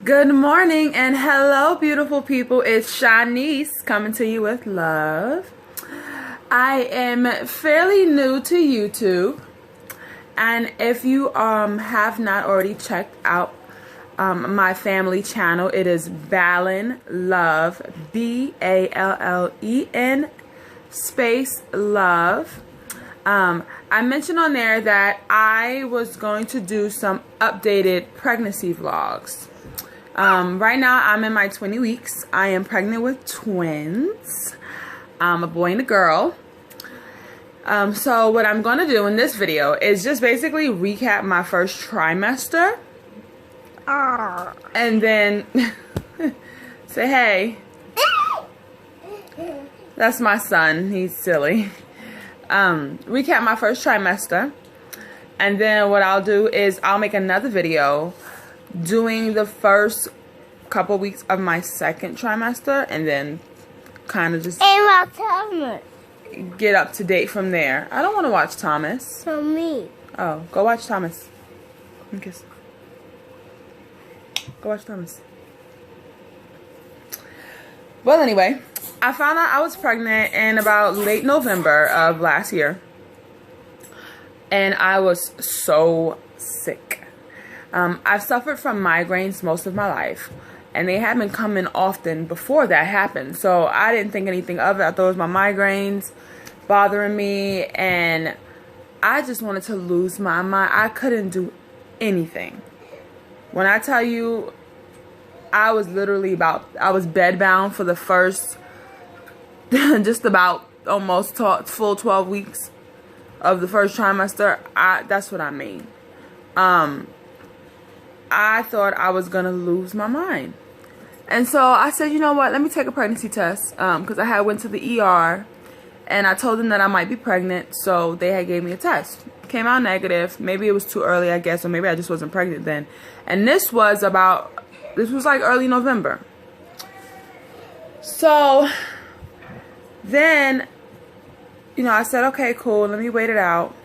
Good morning and hello, beautiful people. It's Shanice coming to you with love. I am fairly new to YouTube, and if you have not already checked out my family channel, it is Ballen Love, Ballen space love. I mentioned on there that I was going to do some updated pregnancy vlogs. Right now I'm in my 20 weeks. I am pregnant with twins, a boy and a girl. So what I'm going to do in this video is just basically recap my first trimester. And then say hey. That's my son. He's silly. Recap my first trimester. And then what I'll do is I'll make another video doing the first couple weeks of my second trimester, and then kind of just get up to date from there. I don't want to watch Thomas. For me. Oh, go watch Thomas. Kiss. Go watch Thomas. Well, anyway, I found out I was pregnant in about late November of last year, and I was so sick. I've suffered from migraines most of my life, and they had been coming often before that happened. So I didn't think anything of it. I thought it was my migraines bothering me, and I just wanted to lose my mind. I couldn't do anything. When I tell you, I was literally I was bedbound for the first, just about almost full 12 weeks of the first trimester. That's what I mean. I thought I was gonna lose my mind, and so I said, you know what, let me take a pregnancy test, because I had went to the ER and I told them that I might be pregnant, so they had gave me a test. Came out negative. Maybe it was too early, I guess, or maybe I just wasn't pregnant then. And this was like early November. So then, I said, okay, cool, let me wait it out.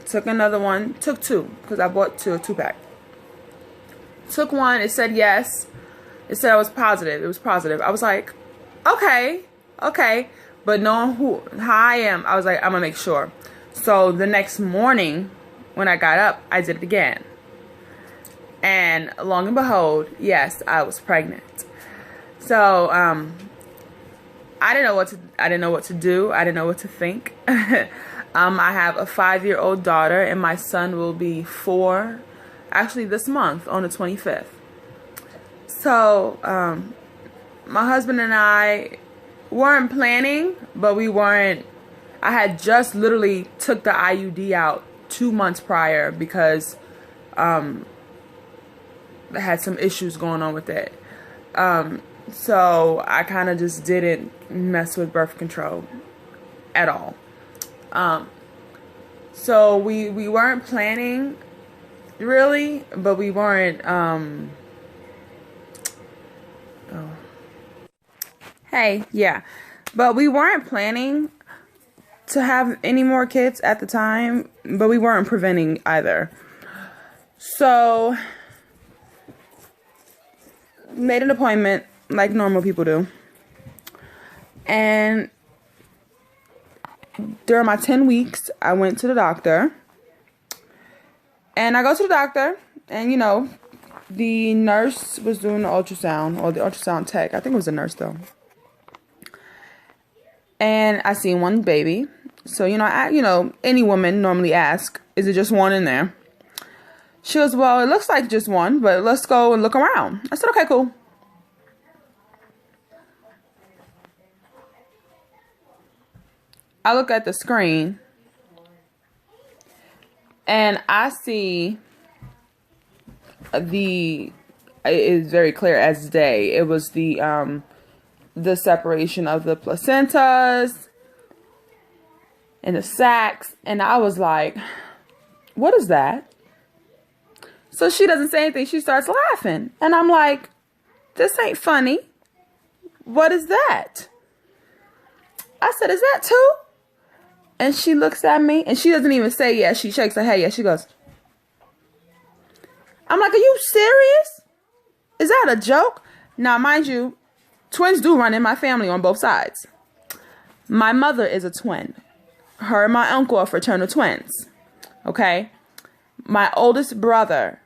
Took another one, took two, because I bought a two-pack. Took one, it said yes. It said I was positive. It was positive. I was like, okay. But knowing how I am, I was like, I'm going to make sure. So the next morning, when I got up, I did it again. And long and behold, yes, I was pregnant. So, I didn't know what to do. I didn't know what to think. I have a 5-year-old daughter, and my son will be 4, actually this month on the 25th. So, my husband and I weren't planning, but we weren't. I had just literally took the IUD out 2 months prior because I had some issues going on with it. So I kind of just didn't mess with birth control at all. So we weren't planning really, but we weren't but we weren't planning to have any more kids at the time, but we weren't preventing either. So made an appointment like normal people do, and during my 10 weeks, I went to the doctor. And I go to the doctor, and, the nurse was doing the ultrasound, or the ultrasound tech. I think it was a nurse, though. And I seen one baby. So, any woman normally asks, is it just one in there? She goes, well, it looks like just one, but let's go and look around. I said, okay, cool. I look at the screen, and I see it is very clear as day. It was the separation of the placentas and the sacs, and I was like, what is that? So she doesn't say anything. She starts laughing, and I'm like, this ain't funny. What is that? I said, is that two? And she looks at me, and she doesn't even say yes. She shakes her head. Yes, she goes. I'm like, are you serious? not a joke. Now, mind you, twins do run in my family on both sides. My mother is a twin. Her and my uncle are fraternal twins. Okay? My oldest brother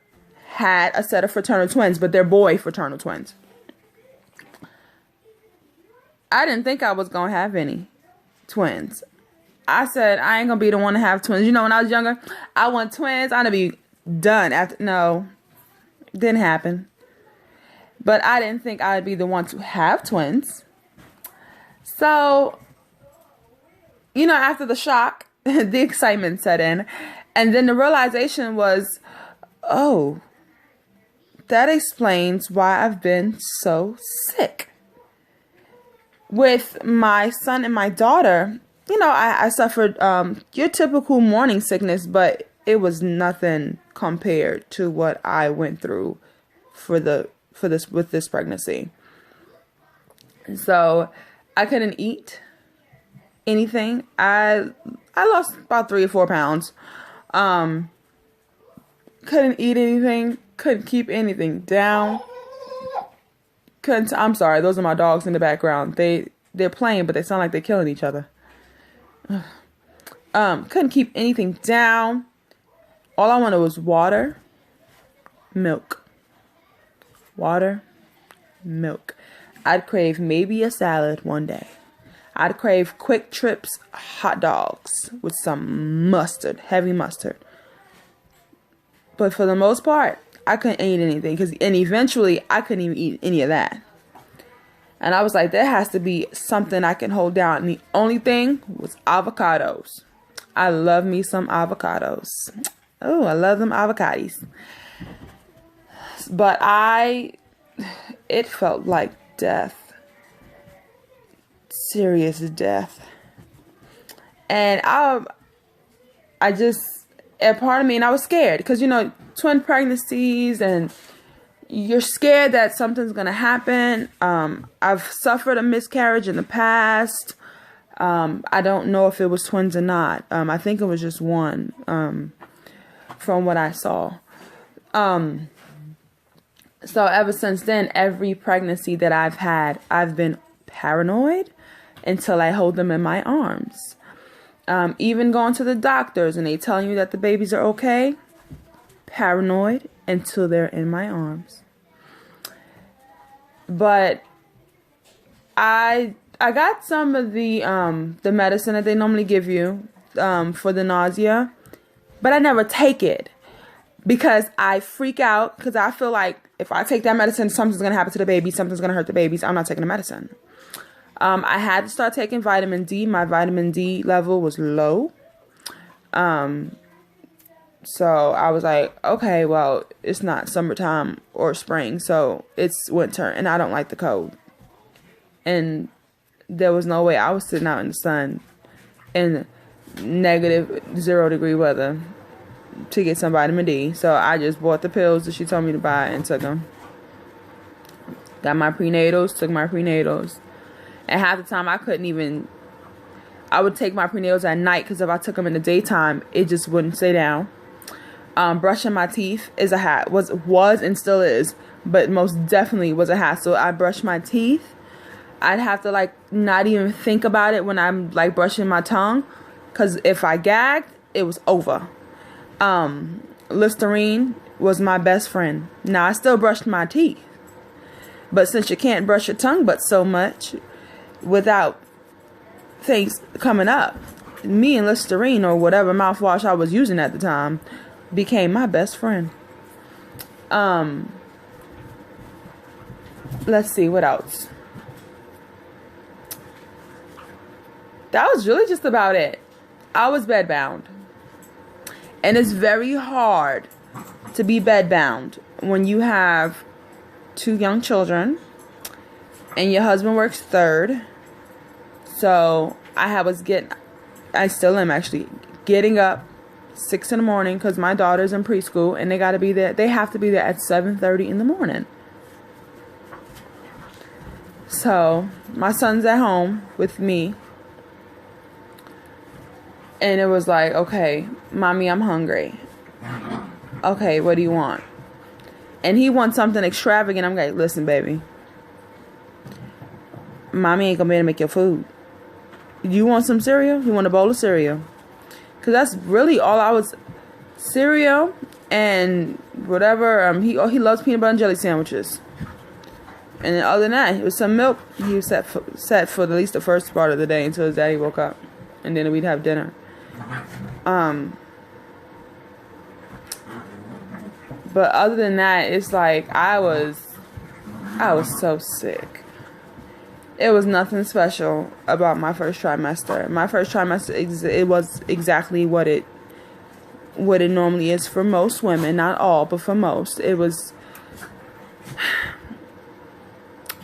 had a set of fraternal twins, but they're boy fraternal twins. I didn't think I was going to have any twins. I said, I ain't going to be the one to have twins. You know, when I was younger, I want twins. I'm going to be done. No, didn't happen. But I didn't think I'd be the one to have twins. So, you know, after the shock, the excitement set in. And then the realization was, oh, that explains why I've been so sick. With my son and my daughter, you know, I suffered your typical morning sickness, but it was nothing compared to what I went through with this pregnancy. So I couldn't eat anything. I lost about 3 or 4 pounds. Couldn't eat anything. Couldn't keep anything down. I'm sorry, those are my dogs in the background. They're playing, but they sound like they're killing each other. Couldn't keep anything down. All I wanted was water, milk. Water, milk. I'd crave maybe a salad one day. I'd crave Quick Trip's hot dogs with some mustard, heavy mustard. But for the most part, I couldn't eat anything, and eventually I couldn't even eat any of that. And I was like, there has to be something I can hold down. And the only thing was avocados. I love me some avocados. Oh, I love them avocados. But it felt like death. Serious death. And a part of me, and I was scared because, you know, twin pregnancies and you're scared that something's going to happen. I've suffered a miscarriage in the past. I don't know if it was twins or not. I think it was just one, from what I saw. So ever since then, every pregnancy that I've had, I've been paranoid until I hold them in my arms. Even going to the doctors and they telling you that the babies are okay, paranoid until they're in my arms. But I got some of the medicine that they normally give you for the nausea, but I never take it because I freak out because I feel like if I take that medicine, something's going to happen to the baby, something's going to hurt the babies. I'm not taking the medicine. I had to start taking vitamin D. My vitamin D level was low. So I was like, okay, well, it's not summertime or spring, so it's winter, and I don't like the cold. And there was no way I was sitting out in the sun in -0 degree weather to get some vitamin D. So I just bought the pills that she told me to buy and took them. Got my prenatals, took my prenatals. And half the time I would take my prenatals at night because if I took them in the daytime, it just wouldn't stay down. Brushing my teeth is a was and still is, but most definitely was a hassle. I brush my teeth. I'd have to like not even think about it when I'm like brushing my tongue, because if I gagged, it was over. Listerine was my best friend. Now I still brushed my teeth, but since you can't brush your tongue but so much without things coming up, me and Listerine or whatever mouthwash I was using at the time became my best friend. Let's see what else. That was really just about it. I was bedbound. And it's very hard to be bedbound when you have 2 young children and your husband works third. So I still am actually getting up 6 in the morning because my daughter's in preschool and they have to be there at 7:30 in the morning. So my son's at home with me. And it was like, okay, mommy, I'm hungry. Okay, what do you want? and he wants something extravagant. I'm like, listen, baby, mommy ain't gonna be able to make your food. You want some cereal? You want a bowl of cereal? Because that's really all I was. Cereal and whatever. He loves peanut butter and jelly sandwiches. And then other than that, it was some milk. He was set for at least the first part of the day until his daddy woke up, and then we'd have dinner. But other than that, it's like I was so sick. It was nothing special about my first trimester. My first trimester, it was exactly what it normally is for most women. Not all, but for most. It was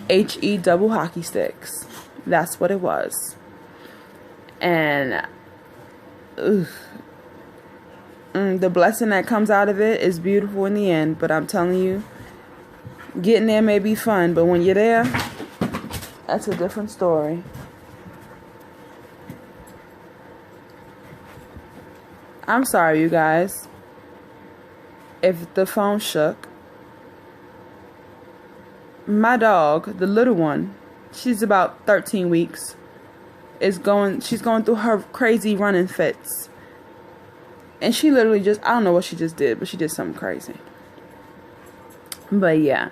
HE double hockey sticks. That's what it was. And the blessing that comes out of it is beautiful in the end. But I'm telling you, getting there may be fun, but when you're there, that's a different story. I'm sorry, you guys, if the phone shook. My dog, the little one, she's about 13 weeks, she's going through her crazy running fits. And she literally I don't know what she just did, but she did something crazy. But yeah,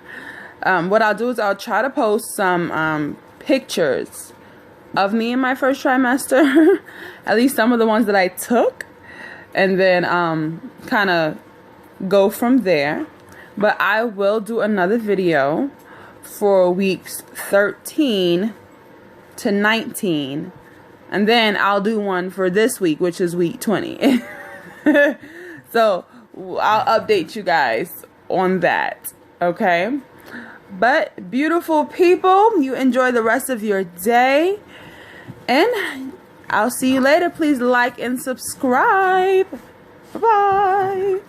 what I'll do is I'll try to post some pictures of me in my first trimester, at least some of the ones that I took, and then kind of go from there. But I will do another video for weeks 13 to 19, and then I'll do one for this week, which is week 20. So I'll update you guys on that, okay? But beautiful people, you enjoy the rest of your day, and I'll see you later. Please like and subscribe. Bye-bye.